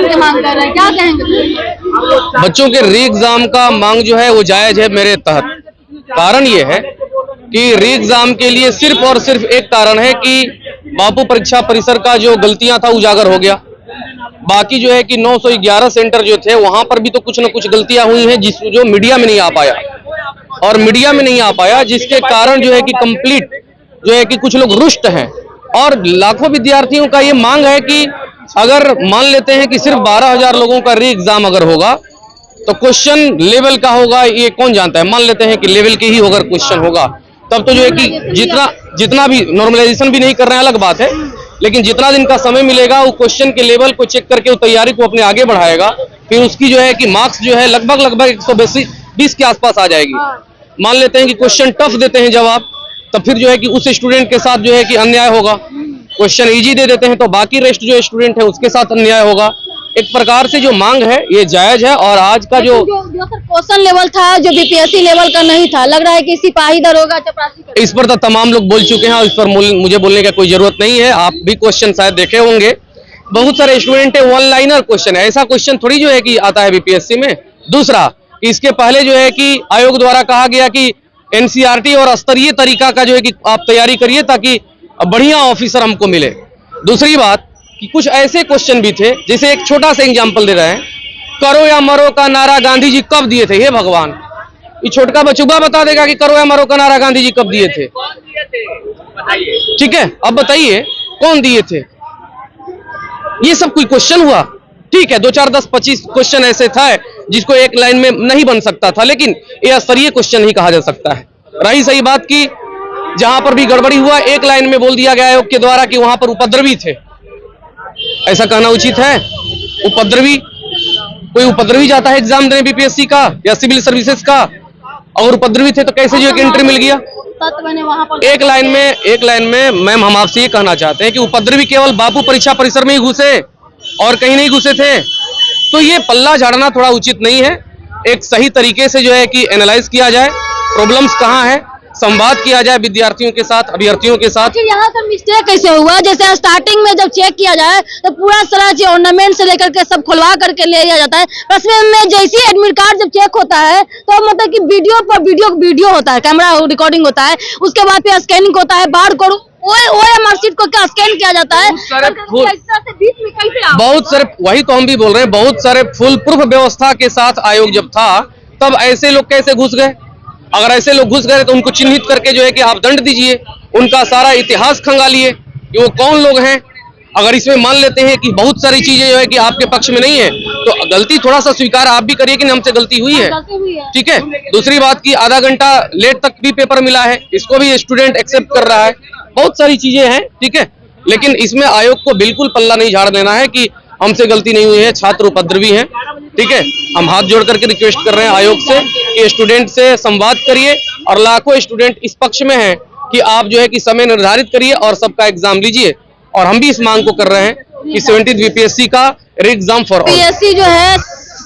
Exam की मांग कर रहे हैं, क्या कहेंगे? बच्चों के री एग्जाम का मांग जो है वो जायज है मेरे तहत। कारण ये है कि री एग्जाम के लिए सिर्फ और सिर्फ एक कारण है कि बापू परीक्षा परिसर का जो गलतियां था उजागर हो गया। बाकी जो है कि 911 सेंटर जो थे वहां पर भी तो कुछ न कुछ गलतियां हुई हैं जो मीडिया में नहीं आ पाया, और मीडिया में नहीं आ पाया जिसके कारण जो है कि कंप्लीट जो है कि कुछ लोग रुष्ट हैं। और लाखों विद्यार्थियों का ये मांग है कि अगर मान लेते हैं कि सिर्फ 12,000 लोगों का री एग्जाम अगर होगा तो क्वेश्चन लेवल का होगा ये कौन जानता है। मान लेते हैं कि लेवल के ही अगर क्वेश्चन होगा तब तो जो है कि जितना भी नॉर्मलाइजेशन भी नहीं कर रहे हैं अलग बात है, लेकिन जितना दिन का समय मिलेगा वो क्वेश्चन के लेवल को चेक करके वो तैयारी को अपने आगे बढ़ाएगा, फिर उसकी जो है कि मार्क्स जो है लगभग 120 के आसपास आ जाएगी। मान लेते हैं कि क्वेश्चन टफ देते हैं जवाब, तब फिर जो है कि उस स्टूडेंट के साथ जो है कि अन्याय होगा। क्वेश्चन इजी दे देते हैं तो बाकी रेस्ट जो स्टूडेंट है उसके साथ अन्याय होगा। एक प्रकार से जो मांग है ये जायज है। और आज का जो क्वेश्चन लेवल था जो बीपीएससी लेवल का नहीं था, लग रहा है कि सिपाही दरोगा चपरासी, इस पर तो तमाम लोग बोल चुके हैं और इस पर मुझे बोलने का कोई जरूरत नहीं है। आप भी क्वेश्चन शायद देखे होंगे, बहुत सारे स्टूडेंट है वन लाइनर क्वेश्चन है, ऐसा क्वेश्चन थोड़ी जो है कि आता है बीपीएससी में। दूसरा, इसके पहले जो है कि आयोग द्वारा कहा गया कि एनसीईआरटी और स्तरीय तरीका का जो है कि आप तैयारी करिए ताकि बढ़िया ऑफिसर हमको मिले। दूसरी बात कि कुछ ऐसे क्वेश्चन भी थे, जैसे एक छोटा सा एग्जांपल दे रहे हैं, करो या मरो का नारा गांधी जी कब दिए थे। हे भगवान, ये छोटका बचुगा बता देगा कि करो या मरो का नारा गांधी जी कब दिए थे। ठीक है, अब बताइए कौन दिए थे। ये सब कोई क्वेश्चन हुआ? ठीक है, 2, 4, 10, 25 क्वेश्चन ऐसे था जिसको एक लाइन में नहीं बन सकता था, लेकिन ये स्तरीय क्वेश्चन ही कहा जा सकता है। रही सही बात की जहां पर भी गड़बड़ी हुआ एक लाइन में बोल दिया गया आयोग के द्वारा कि वहां पर उपद्रवी थे, ऐसा कहना उचित है? उपद्रवी, कोई उपद्रवी जाता है एग्जाम देने बीपीएससी का या सिविल सर्विसेज का, और उपद्रवी थे तो कैसे जो एक एंट्री मिल गया? एक लाइन में मैम हम आपसे ये कहना चाहते हैं कि उपद्रवी केवल बापू परीक्षा परिसर में ही घुसे और कहीं नहीं घुसे थे, तो ये पल्ला झाड़ना थोड़ा उचित नहीं है। एक सही तरीके से जो है कि एनालाइज किया जाए, प्रॉब्लम्स कहाँ है, संवाद किया जाए विद्यार्थियों के साथ, अभ्यर्थियों के साथ। यहाँ पर मिस्टेक कैसे हुआ? जैसे स्टार्टिंग में जब चेक किया जाए तो पूरा सारा चीज ऑर्नामेंट से लेकर के सब खुलवा करके ले लिया जाता है, उसमें में जैसे एडमिट कार्ड जब चेक होता है तो मतलब कि वीडियो पर वीडियो होता है, कैमरा रिकॉर्डिंग होता है, उसके बाद फिर स्कैनिंग होता है, बार कोड ओएमआर शीट को क्या स्कैन किया जाता है, बहुत सारे, वही तो हम भी बोल रहे हैं, बहुत सारे फुल प्रूफ व्यवस्था के साथ आयोग जब था तब ऐसे लोग कैसे घुस गए? अगर ऐसे लोग घुस गए तो उनको चिन्हित करके जो है कि आप दंड दीजिए, उनका सारा इतिहास खंगालिए कि वो कौन लोग हैं। अगर इसमें मान लेते हैं कि बहुत सारी चीजें जो है कि आपके पक्ष में नहीं है तो गलती थोड़ा सा स्वीकार आप भी करिए कि हमसे गलती हुई है। ठीक है, दूसरी बात की आधा घंटा लेट तक भी पेपर मिला है, इसको भी स्टूडेंट एक्सेप्ट कर रहा है, बहुत सारी चीजें हैं। ठीक है, लेकिन इसमें आयोग को बिल्कुल पल्ला नहीं झाड़ देना है कि हमसे गलती नहीं हुई है, छात्र उपद्रवी हैं। ठीक है, हम हाथ जोड़ करके रिक्वेस्ट कर रहे हैं आयोग से कि स्टूडेंट से संवाद करिए, और लाखों स्टूडेंट इस पक्ष में हैं कि आप जो है कि समय निर्धारित करिए और सबका एग्जाम लीजिए। और हम भी इस मांग को कर रहे हैं कि 70th बीपीएससी का री एग्जाम फॉर ऑल। बीपीएससी जो है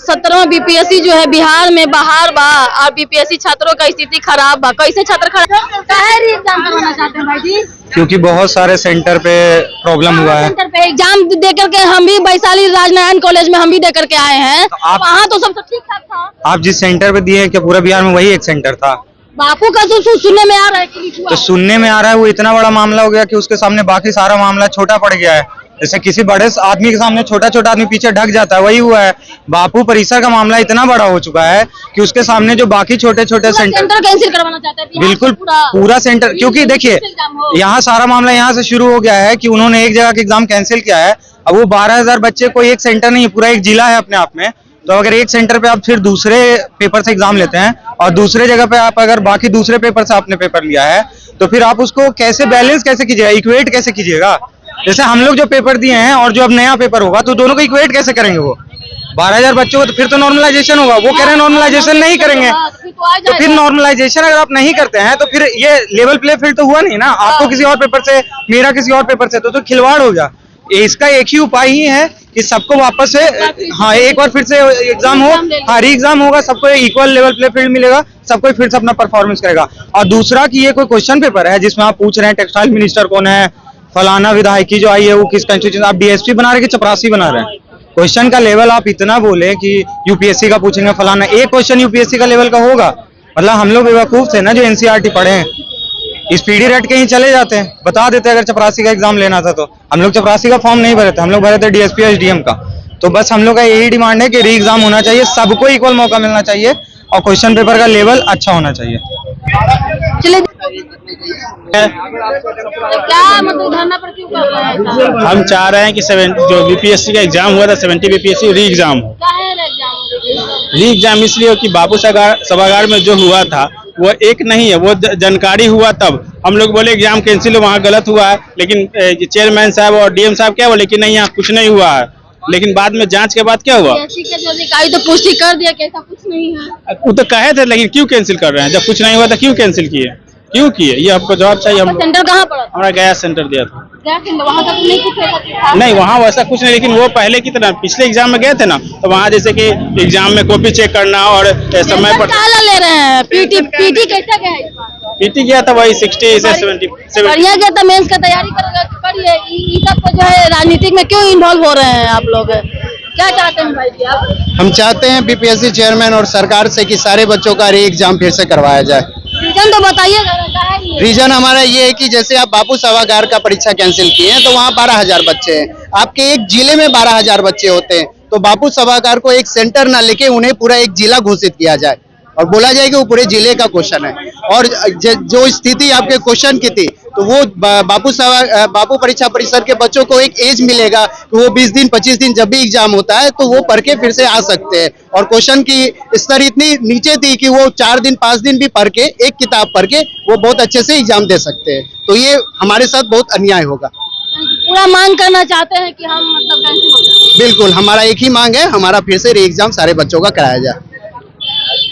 17वां बीपीएससी जो है बिहार में बाहर बा और बीपीएससी छात्रों का स्थिति खराब बा। कैसे छात्र खराब काहे री एग्जाम करवाना चाहते हैं भाई जी? क्योंकि बहुत सारे सेंटर पे प्रॉब्लम हुआ है। सेंटर पे एग्जाम दे करके हम भी वैशाली राजनारायण कॉलेज में हम भी दे करके आए हैं, वहाँ तो सब ठीक ठाक था। आप जिस सेंटर पे दिए क्या पूरा बिहार में वही एक सेंटर था? बापू का सुनने में आ रहा है तो सुनने में आ रहा है वो इतना बड़ा मामला हो गया कि उसके सामने बाकी सारा मामला छोटा पड़ गया है। जैसे किसी बड़े आदमी के सामने छोटा छोटा आदमी पीछे ढक जाता है, वही हुआ है। बापू परिसर का मामला इतना बड़ा हो चुका है कि उसके सामने जो बाकी छोटे छोटे सेंटर कैंसिल करवाना चाहते हैं। बिल्कुल पूरा सेंटर, क्योंकि देखिए यहाँ सारा मामला यहाँ से शुरू हो गया है कि उन्होंने एक जगह का एग्जाम कैंसिल किया है। अब वो 12,000 बच्चे कोई एक सेंटर नहीं है, पूरा एक जिला है अपने आप में। तो अगर एक सेंटर पे आप फिर दूसरे पेपर से एग्जाम लेते हैं और दूसरे जगह पे आप अगर बाकी दूसरे पेपर से आपने पेपर लिया है तो फिर आप उसको कैसे बैलेंस कैसे कीजिएगा, इक्वेट कैसे कीजिएगा? जैसे हम लोग जो पेपर दिए हैं और जो अब नया पेपर होगा तो दोनों को इक्वेट कैसे करेंगे? वो 12,000 बच्चों को तो फिर तो नॉर्मलाइजेशन होगा। वो कह रहे हैं नॉर्मलाइजेशन नहीं करेंगे, तो फिर नॉर्मलाइजेशन अगर आप नहीं करते हैं तो फिर ये लेवल प्ले फील्ड तो हुआ नहीं ना। आपको किसी और पेपर से, मेरा किसी और पेपर से, तो खिलवाड़ हो गया। इसका एक ही उपाय ही है कि सबको वापस से हाँ एक बार फिर से एग्जाम हो, हाँ री एग्जाम होगा, सबको इक्वल लेवल प्ले फील्ड मिलेगा, सबको फिर से अपना परफॉर्मेंस करेगा। और दूसरा कि ये कोई क्वेश्चन पेपर है जिसमें आप पूछ रहे हैं टेक्सटाइल मिनिस्टर कौन है, फलाना विधायकी जो आई है वो किस कंस्टिट्यूशन, आप डीएसपी बना रहे हैं कि चपरासी बना रहे हैं? क्वेश्चन का लेवल आप इतना बोले कि यूपीएससी का पूछेंगे फलाना, एक क्वेश्चन यूपीएससी का लेवल का होगा? मतलब हम लोग बेवकूफ थे ना जो एनसीईआरटी पढ़े हैं। स्पीडी रट के ही चले जाते हैं, बता देते अगर चपरासी का एग्जाम लेना था तो। हम लोग चपरासी का फॉर्म नहीं भरे थे, हम लोग भरे थे डीएसपी एसडीएम का। तो बस हम लोग का यही डिमांड है कि री एग्जाम होना चाहिए, सबको इक्वल मौका मिलना चाहिए और क्वेश्चन पेपर का लेवल अच्छा होना चाहिए। चलिए, क्या मतलब धरना पर क्यों कर रहे हैं ऐसा? हम चाह रहे हैं कि जो बीपीएससी का एग्जाम हुआ था 70 बीपीएससी री एग्जाम हो। री एग्जाम इसलिए हो कि बापू सभागार में जो हुआ था वो एक नहीं है, वो जानकारी हुआ तब हम लोग बोले एग्जाम कैंसिल हो, वहाँ गलत हुआ है, लेकिन चेयरमैन साहब और डीएम साहब क्या बोले कि नहीं यहाँ कुछ नहीं हुआ है। लेकिन बाद में जांच के बाद क्या हुआ, अधिकारी तो पुष्टि कर दिया कि ऐसा कुछ नहीं है। वो तो कहे थे, लेकिन क्यों कैंसिल कर रहे हैं? जब कुछ नहीं हुआ था क्यों कैंसिल किए, क्यों किए? ये आपको जवाब चाहिए। हम सेंटर कहाँ पड़ा? हमारा गया सेंटर दिया था। वहाँ का नहीं कुछ ऐसा था? नहीं, वहाँ वैसा कुछ नहीं, लेकिन वो पहले की तरह पिछले एग्जाम में गए थे ना, तो वहाँ जैसे कि एग्जाम में कॉपी चेक करना और समय पर ले रहे हैं। पीटी कैसा गया है? पीटी गया था वही 60 से 70। बढ़िया गया था, मेंस का तैयारी करिए। ये सब जो है राजनीतिक में क्यों इन्वॉल्व हो रहे हैं आप लोग? क्या चाहते हैं भाई जी आप? हम चाहते हैं बीपीएससी चेयरमैन और सरकार से कि सारे बच्चों का री एग्जाम फिर से करवाया जाए। रीजन तो बताइएगा। रीजन हमारा ये है कि जैसे आप बापू सभागार का परीक्षा कैंसिल किए हैं तो वहाँ 12,000 बच्चे हैं, आपके एक जिले में 12,000 बच्चे होते हैं, तो बापू सभागार को एक सेंटर ना लेके उन्हें पूरा एक जिला घोषित किया जाए और बोला जाए कि वो पूरे जिले का क्वेश्चन है। और जो स्थिति आपके क्वेश्चन की थी तो वो बापू परीक्षा परिसर के बच्चों को एक एज मिलेगा कि वो 20 दिन 25 दिन जब भी एग्जाम होता है तो वो पढ़ के फिर से आ सकते हैं। और क्वेश्चन की स्तर इतनी नीचे थी कि वो 4 दिन 5 दिन भी पढ़ के एक किताब पढ़ के वो बहुत अच्छे से एग्जाम दे सकते हैं। तो ये हमारे साथ बहुत अन्याय होगा। पूरा मांग करना चाहते हैं कि हम मतलब कैंसिल हो जाए? बिल्कुल, हमारा एक ही मांग है, हमारा फिर से री एग्जाम सारे बच्चों का कराया जाए।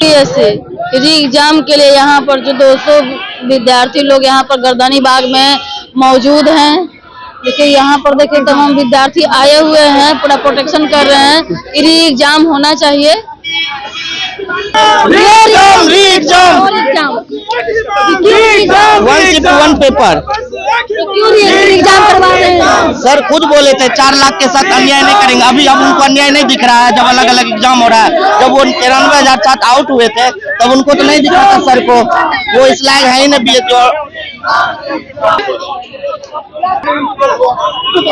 री एग्जाम के लिए यहाँ पर जो 200 विद्यार्थी लोग यहाँ पर गर्दनी बाग में मौजूद हैं। देखिए यहाँ पर देखिए तमाम विद्यार्थी आए हुए हैं, पूरा प्रोटेक्शन कर रहे हैं। री एग्जाम होना चाहिए। वन पेपर क्यों एग्जाम करवा रहे हैं? सर खुद बोले थे 4 लाख के साथ अन्याय नहीं करेंगे। अभी अब उनको अन्याय नहीं दिख रहा है जब अलग अलग एग्जाम हो रहा है। जब वो 93,000 छात्र आउट हुए थे तब उनको तो नहीं दिखा था सर को, वो इस लायक है ही ना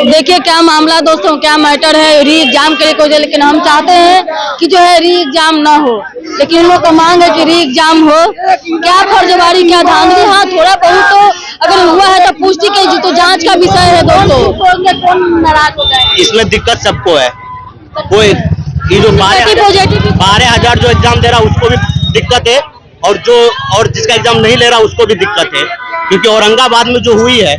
देखिए क्या मामला दोस्तों, क्या मैटर है री एग्जाम के लिए कोई, लेकिन हम चाहते हैं कि जो है री एग्जाम ना हो, लेकिन उन लोग का मांग है कि री एग्जाम हो। क्या फर्जवारी, क्या धांधली? हाँ थोड़ा बहुत तो अगर हुआ है तो पुष्टि की तो जांच का विषय है दोस्तों। कौन नाराज होता है? इसमें दिक्कत सबको है। कोई ये जो 12,000 जो एग्जाम दे रहा है उसको भी दिक्कत है और जिसका एग्जाम नहीं ले रहा उसको भी दिक्कत है। क्योंकि औरंगाबाद में जो हुई है,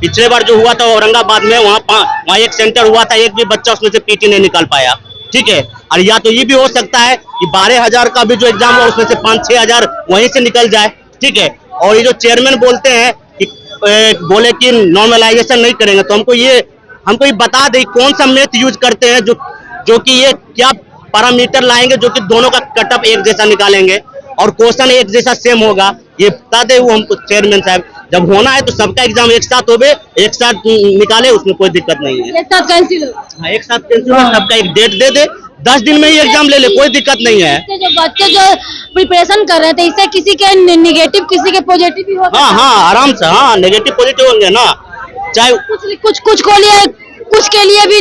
पिछले बार जो हुआ था औरंगाबाद में, वहाँ एक सेंटर हुआ था, एक भी बच्चा उसमें से पीटी नहीं निकाल पाया। ठीक है, और या तो ये भी हो सकता है कि 12,000 का भी जो एग्जाम हुआ उसमें से 5-6 हजार वहीं से निकल जाए। ठीक है, और ये जो चेयरमैन बोलते हैं कि बोले कि नॉर्मलाइजेशन नहीं करेंगे, तो हमको ये बता दे कौन सा मेथ यूज करते हैं जो कि ये क्या पैरामीटर लाएंगे जो कि दोनों का कटअप एक जैसा निकालेंगे और क्वेश्चन एक जैसा सेम होगा, ये बता दे वो हमको चेयरमैन साहब। जब होना है तो सबका एग्जाम एक साथ होवे, एक साथ निकाले, उसमें कोई दिक्कत नहीं है। एक साथ कैंसिल हो? हाँ, एक साथ कैंसिल हो, सबका एक डेट दे दे, 10 दिन में ही एग्जाम ले ले, कोई दिक्कत नहीं है। जो बच्चे जो प्रिपरेशन कर रहे थे इससे किसी के नेगेटिव किसी के पॉजिटिव भी होता है? हाँ आराम से, हाँ नेगेटिव पॉजिटिव होंगे ना, चाहे कुछ को लिए, कुछ के लिए भी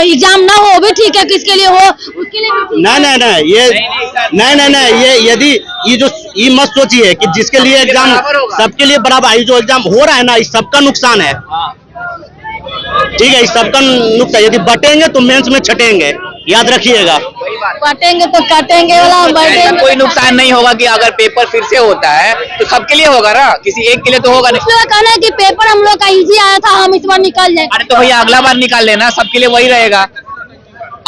एग्जाम ना हो भी ठीक है, किसके लिए हो उसके लिए भी नहीं, ये यदि ये मत सोचिए कि जिसके लिए एग्जाम सबके लिए बराबर, ये जो एग्जाम हो रहा है ना इस सबका नुकसान है। ठीक है, इस सबका नुकसान, यदि बटेंगे तो मेंस में छटेंगे, याद रखिएगा। बांटेंगे तो काटेंगे वाला, कोई नुकसान नहीं होगा कि अगर पेपर फिर से होता है तो सबके लिए होगा ना, किसी एक के लिए तो होगा नहीं। कहना है कि पेपर हम लोग का इजी आया था, हम इस बार निकाल जाए। अरे तो भैया अगला बार निकाल लेना, सबके लिए वही रहेगा,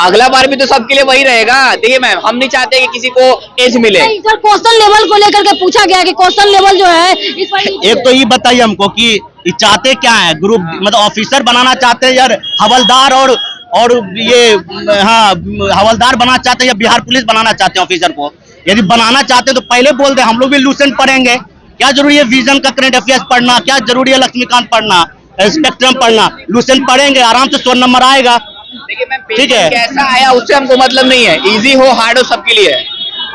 अगला बार भी तो सबके लिए वही रहेगा। देखिए मैम, हम नहीं चाहते कि किसी को एज मिले। सर क्वेश्चन लेवल को लेकर के पूछा गया कि क्वेश्चन लेवल जो है इस बार एक तो ये बताइए हमको कि चाहते क्या है, ग्रुप मतलब ऑफिसर बनाना चाहते हैं यार, हवलदार और ये हाँ हवलदार बनाना चाहते हैं या बिहार पुलिस बनाना चाहते हैं ऑफिसर को? यदि बनाना चाहते हैं तो पहले बोल दे, हम लोग भी लूसेंट पढ़ेंगे। क्या जरूरी है विजन का करंट अफेयर्स पढ़ना, क्या जरूरी है लक्ष्मीकांत पढ़ना, स्पेक्ट्रम पढ़ना? लूसेंट पढ़ेंगे, आराम से 100 नंबर आएगा। देखिए मैम, ठीक है। कैसा आया उससे हमको मतलब नहीं है, इजी हो हार्ड हो सबके लिए है।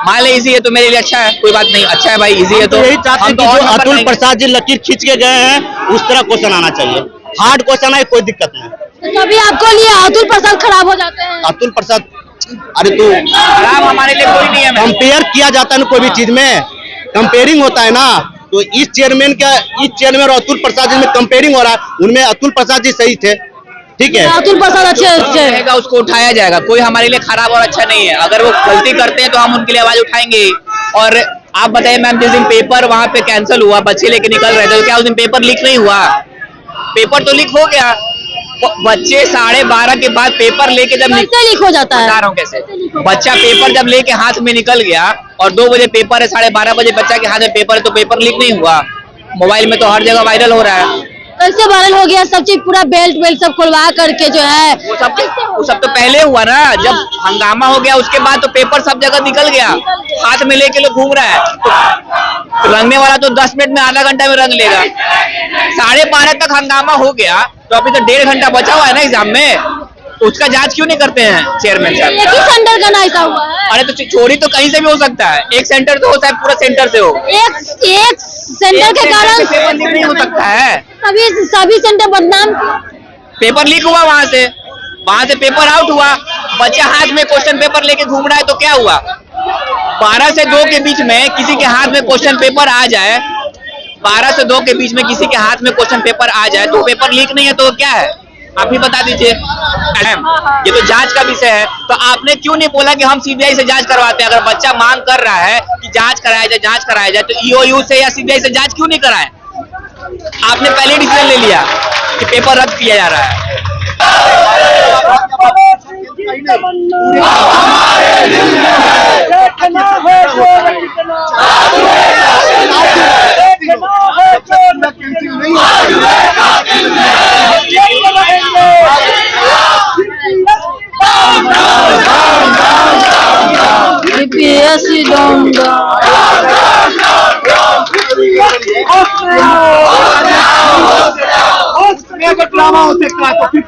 मान ले इजी है तो मेरे लिए अच्छा है, कोई बात नहीं, अच्छा है भाई, इजी है तो यही चाहते हैं हम कि तो और जो नंबर अतुल लेंगे। प्रसाद जी लकीर खींच के गए हैं उस तरह क्वेश्चन आना चाहिए। हार्ड क्वेश्चन आए कोई दिक्कत नहीं। तो कभी आपको लिए अतुल प्रसाद खराब हो जाते हैं? अतुल प्रसाद, अरे तू खराब हमारे लिए कोई नहीं है मैम। कंपेयर किया जाता है ना कोई भी चीज में, कंपेयरिंग होता है ना। तो इस चेयरमैन और अतुल प्रसाद जी में कंपेयरिंग हो रहा है, उनमें अतुल प्रसाद जी सही थे, ठीक है। अतुल प्रसाद अच्छे रहेगा उसको उठाया जाएगा, कोई हमारे लिए खराब और अच्छा नहीं है। अगर वो गलती करते हैं तो हम उनके लिए आवाज उठाएंगे। और आप बताइए मैम, जिस दिन पेपर वहाँ पे कैंसिल हुआ, बच्चे लेके निकल रहे थे, तो क्या उस दिन पेपर लीक नहीं हुआ? पेपर तो लीक हो गया। बच्चे 12:30 के बाद पेपर लेके जब कैसे लीक हो जाता है? बता रहा हूँ कैसे। बच्चा पेपर जब लेके हाथ में निकल गया और 2 बजे पेपर है, 12:30 बजे बच्चा के हाथ में पेपर है, तो पेपर लीक नहीं हुआ। मोबाइल में तो हर जगह वायरल हो रहा है। कैसे वायरल हो गया सब चीज, पूरा बेल्ट सब खुलवा करके जो है वो सब तो पहले हुआ ना, जब हंगामा हो गया उसके बाद तो पेपर सब जगह निकल गया। हाथ में लेके लोग घूम रहा है, तो रंगने वाला तो 10 मिनट में, आधा घंटा में रंग लेगा। 12:30 तक हंगामा हो गया, तो अभी तो 1.5 घंटा बचा हुआ है ना एग्जाम में, तो उसका जांच क्यों नहीं करते हैं चेयरमैन साहब? एक ही सेंटर का ना ऐसा हुआ है। अरे तो चोरी तो कहीं से भी हो सकता है, एक सेंटर तो हो सकता है, पूरा सेंटर से हो। एक सेंटर के कारण पेपर लीक नहीं हो सकता है। सभी सेंटर बदनाम। पेपर लीक हुआ वहां से पेपर आउट हुआ, बच्चा हाथ में क्वेश्चन पेपर लेके घूम रहा है, तो क्या हुआ? 12 से 2 के बीच में किसी के हाथ में क्वेश्चन पेपर आ जाए, 12 से 2 के बीच में किसी के हाथ में क्वेश्चन पेपर आ जाए तो पेपर लीक नहीं है तो क्या है? आप ही बता दीजिए। मैडम, ये तो जांच का विषय है, तो आपने क्यों नहीं बोला कि हम सीबीआई से जांच करवाते हैं? अगर बच्चा मांग कर रहा है कि जांच कराया जाए, तो ईओयू से या सीबीआई से जांच क्यों नहीं कराए? आपने पहले डिसीजन ले लिया कि पेपर रद्द किया जा रहा है। ड्रामा हो सकता है तो फिर